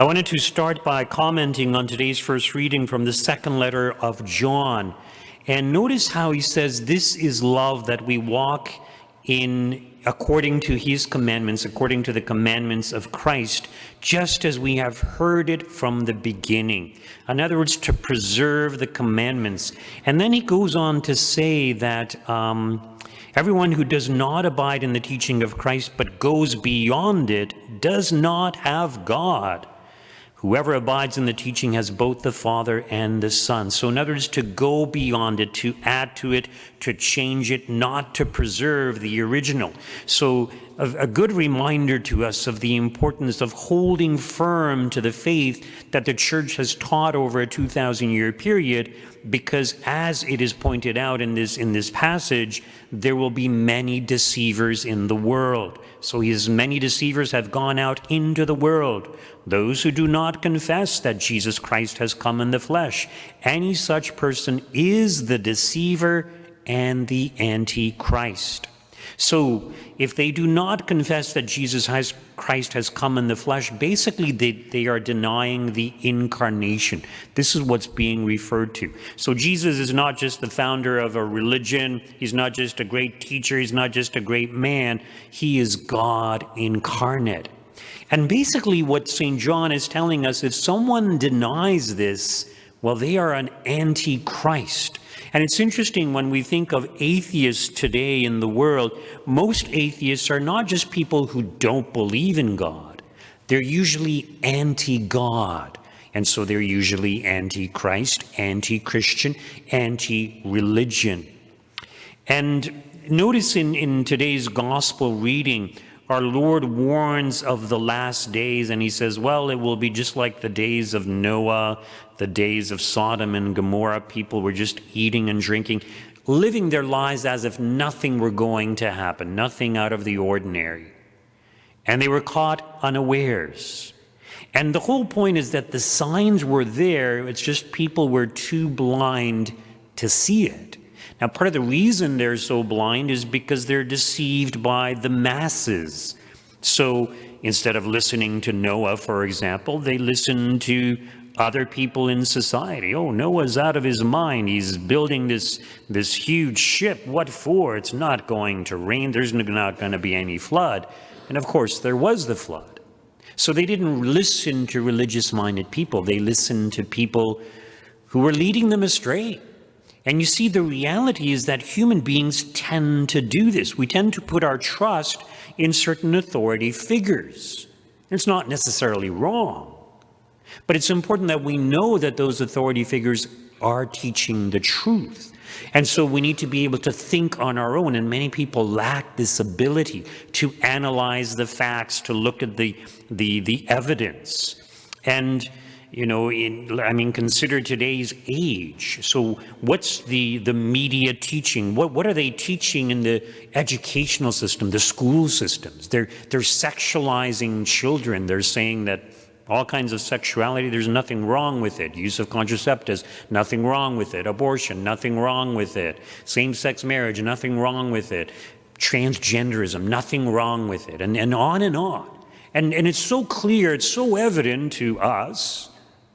I wanted to start by commenting on today's first reading from the second letter of John. And notice how he says, this is love, that we walk in according to his commandments, according to the commandments of Christ, just as we have heard it from the beginning. In other words, to preserve the commandments. And then he goes on to say that everyone who does not abide in the teaching of Christ but goes beyond it does not have God. Whoever abides in the teaching has both the Father and the Son. So in other words, to go beyond it, to add to it, to change it, not to preserve the original. So a good reminder to us of the importance of holding firm to the faith that the church has taught over a 2,000-year period, because as it is pointed out in this passage, there will be many deceivers in the world. So as many deceivers have gone out into the world, those who do not confess that Jesus Christ has come in the flesh. Any such person is the deceiver and the Antichrist. So if they do not confess that Jesus Christ has come in the flesh, basically they are denying the incarnation. This is what's being referred to. So Jesus is not just the founder of a religion. He's not just a great teacher. He's not just a great man. He is God incarnate. And basically what St. John is telling us, if someone denies this, well, they are an antichrist. And it's interesting when we think of atheists today in the world, most atheists are not just people who don't believe in God. They're usually anti-God. And so they're usually anti-Christ, anti-Christian, anti-religion. And notice in today's gospel reading, our Lord warns of the last days, and he says, well, it will be just like the days of Noah, the days of Sodom and Gomorrah. People were just eating and drinking, living their lives as if nothing were going to happen, nothing out of the ordinary. And they were caught unawares. And the whole point is that the signs were there, it's just people were too blind to see it. Now, part of the reason they're so blind is because they're deceived by the masses. So instead of listening to Noah, for example, they listen to other people in society. Oh, Noah's out of his mind. He's building this huge ship. What for? It's not going to rain. There's not going to be any flood. And of course, there was the flood. So they didn't listen to religious-minded people. They listened to people who were leading them astray. And you see, the reality is that human beings tend to do this. We tend to put our trust in certain authority figures. It's not necessarily wrong, but it's important that we know that those authority figures are teaching the truth. And so we need to be able to think on our own, and many people lack this ability to analyze the facts, to look at the evidence. And consider today's age. So what's the media teaching? What are they teaching in the educational system, the school systems? They're sexualizing children. They're saying that all kinds of sexuality, there's nothing wrong with it. Use of contraceptives, nothing wrong with it. Abortion, nothing wrong with it. Same-sex marriage, nothing wrong with it. Transgenderism, nothing wrong with it. And on and on. And it's so clear, it's so evident to us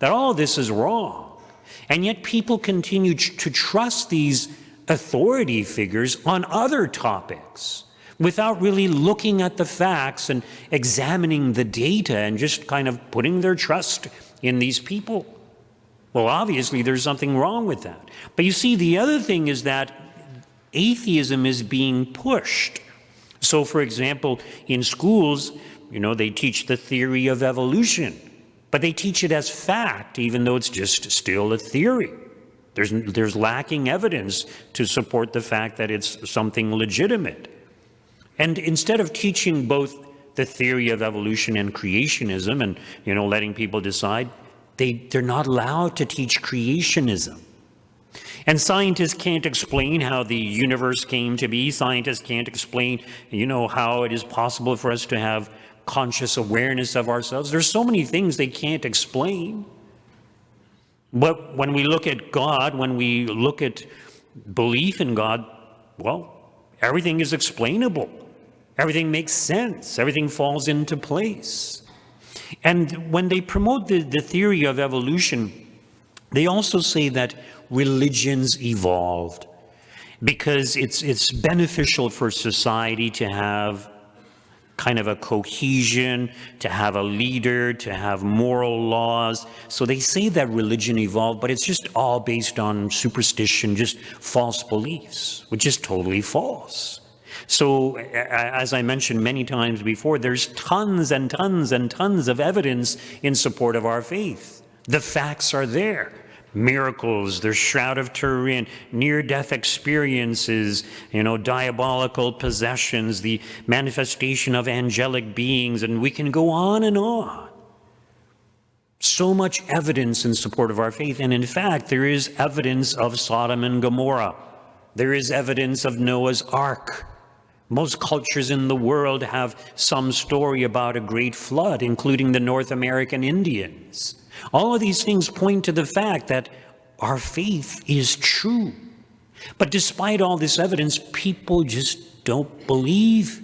that all of this is wrong. And yet people continue to trust these authority figures on other topics without really looking at the facts and examining the data and just kind of putting their trust in these people. Well, obviously there's something wrong with that. But you see, the other thing is that atheism is being pushed. So for example, in schools, they teach the theory of evolution. But they teach it as fact, even though it's just still a theory. There's lacking evidence to support the fact that it's something legitimate. And instead of teaching both the theory of evolution and creationism and, letting people decide, they're not allowed to teach creationism. And scientists can't explain how the universe came to be. Scientists can't explain, how it is possible for us to have conscious awareness of ourselves. There's so many things they can't explain. But when we look at God, when we look at belief in God, well, everything is explainable. Everything makes sense. Everything falls into place. And when they promote the theory of evolution, they also say that religions evolved because it's beneficial for society to have kind of a cohesion, to have a leader, to have moral laws. So they say that religion evolved, but it's just all based on superstition, just false beliefs, which is totally false. So as I mentioned many times before, there's tons and tons and tons of evidence in support of our faith. The facts are there. Miracles, the Shroud of Turin, near-death experiences, diabolical possessions, the manifestation of angelic beings, and we can go on and on. So much evidence in support of our faith, and in fact, there is evidence of Sodom and Gomorrah. There is evidence of Noah's Ark. Most cultures in the world have some story about a great flood, including the North American Indians. All of these things point to the fact that our faith is true. But despite all this evidence, people just don't believe.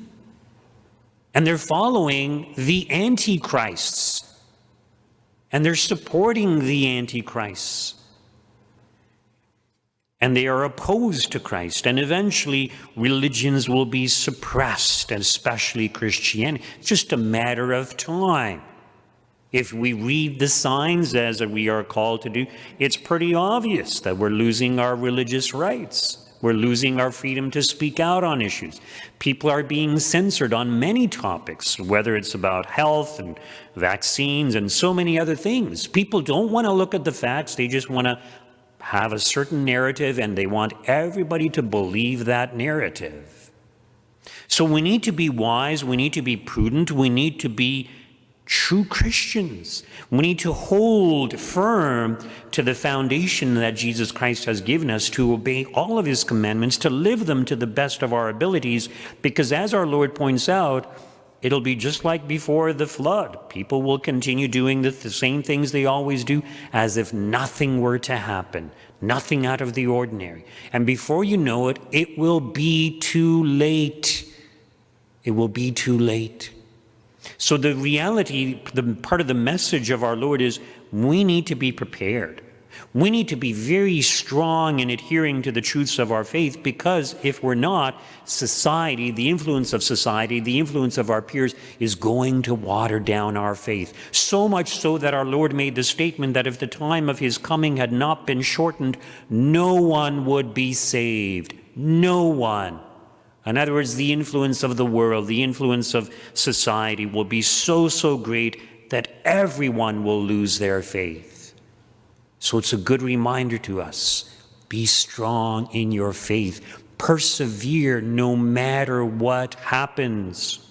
And they're following the antichrists. And they're supporting the antichrists. And they are opposed to Christ. And eventually, religions will be suppressed, and especially Christianity. It's just a matter of time. If we read the signs as we are called to do, it's pretty obvious that we're losing our religious rights. We're losing our freedom to speak out on issues. People are being censored on many topics, whether it's about health and vaccines and so many other things. People don't want to look at the facts. They just want to have a certain narrative, and they want everybody to believe that narrative. So we need to be wise. We need to be prudent. We need to be true Christians. We need to hold firm to the foundation that Jesus Christ has given us, to obey all of his commandments, to live them to the best of our abilities, because as our Lord points out, it'll be just like before the flood. People will continue doing the same things they always do, as if nothing were to happen, nothing out of the ordinary. And before you know it, it will be too late. It will be too late. So the reality, the part of the message of our Lord is we need to be prepared. We need to be very strong in adhering to the truths of our faith, because if we're not, society, the influence of society, the influence of our peers is going to water down our faith. So much so that our Lord made the statement that if the time of his coming had not been shortened, no one would be saved. No one. In other words, the influence of the world, the influence of society will be so great that everyone will lose their faith. So it's a good reminder to us, be strong in your faith. Persevere no matter what happens.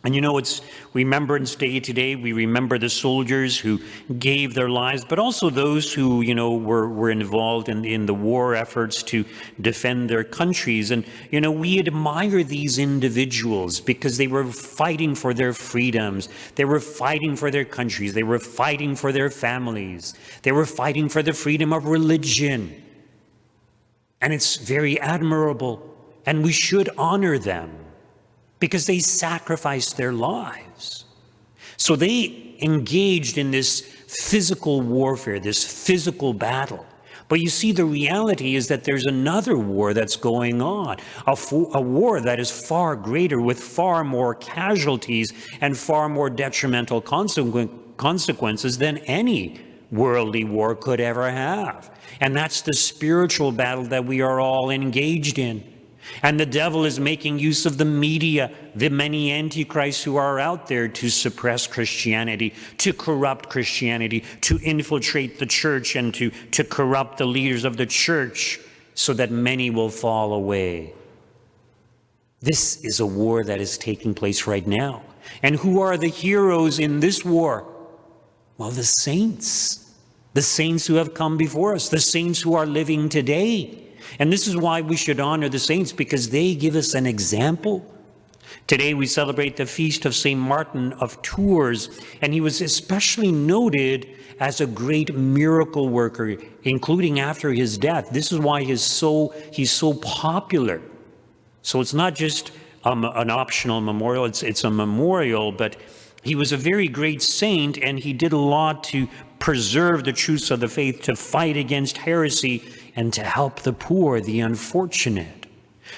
And it's Remembrance Day today. We remember the soldiers who gave their lives, but also those who, were involved in the war efforts to defend their countries. And, we admire these individuals because they were fighting for their freedoms. They were fighting for their countries. They were fighting for their families. They were fighting for the freedom of religion. And it's very admirable, and we should honor them, because they sacrificed their lives. So they engaged in this physical warfare, this physical battle. But you see, the reality is that there's another war that's going on, a war that is far greater, with far more casualties and far more detrimental consequences than any worldly war could ever have. And that's the spiritual battle that we are all engaged in. And the devil is making use of the media, the many antichrists who are out there, to suppress Christianity, to corrupt Christianity, to infiltrate the church, and to corrupt the leaders of the church, so that many will fall away. This is a war that is taking place right now. And who are the heroes in this war? Well, the saints who have come before us, the saints who are living today. And this is why we should honor the saints, because they give us an example. Today we celebrate the feast of St. Martin of Tours, and he was especially noted as a great miracle worker, including after his death. This is why he's so popular. So it's not just an optional memorial, it's a memorial, but He was a very great saint, and he did a lot to preserve the truths of the faith, to fight against heresy, and to help the poor, the unfortunate.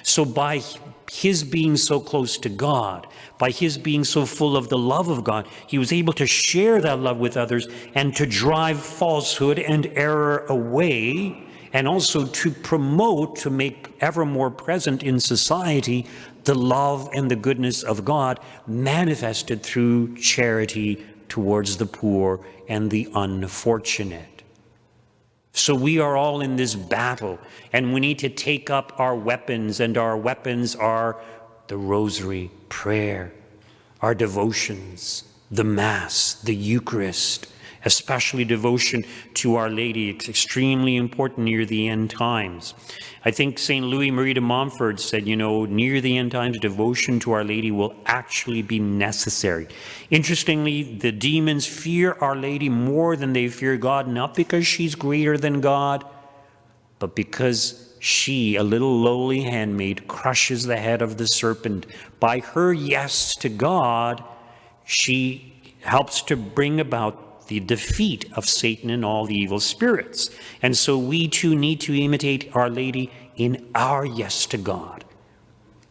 So by his being so close to God, by his being so full of the love of God, he was able to share that love with others and to drive falsehood and error away, and also to promote, to make ever more present in society, the love and the goodness of God manifested through charity towards the poor and the unfortunate. So we are all in this battle, and we need to take up our weapons, and our weapons are the rosary, prayer, our devotions, the Mass, the Eucharist, especially devotion to Our Lady. It's extremely important near the end times. I think St. Louis Marie de Montfort said, near the end times, devotion to Our Lady will actually be necessary. Interestingly, the demons fear Our Lady more than they fear God, not because she's greater than God, but because she, a little lowly handmaid, crushes the head of the serpent. By her yes to God, she helps to bring about the defeat of Satan and all the evil spirits. And so we too need to imitate Our Lady in our yes to God.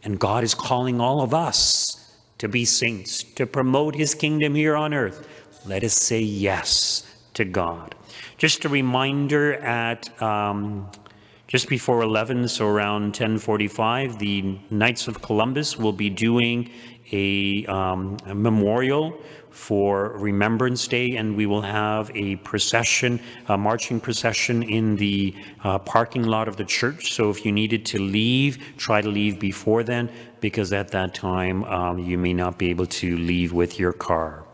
And God is calling all of us to be saints, to promote his kingdom here on earth. Let us say yes to God. Just a reminder, at just before 11, so around 10:45, the Knights of Columbus will be doing a memorial for Remembrance Day, and we will have a procession, a marching procession in the parking lot of the church. So if you needed to leave, try to leave before then, because at that time you may not be able to leave with your car.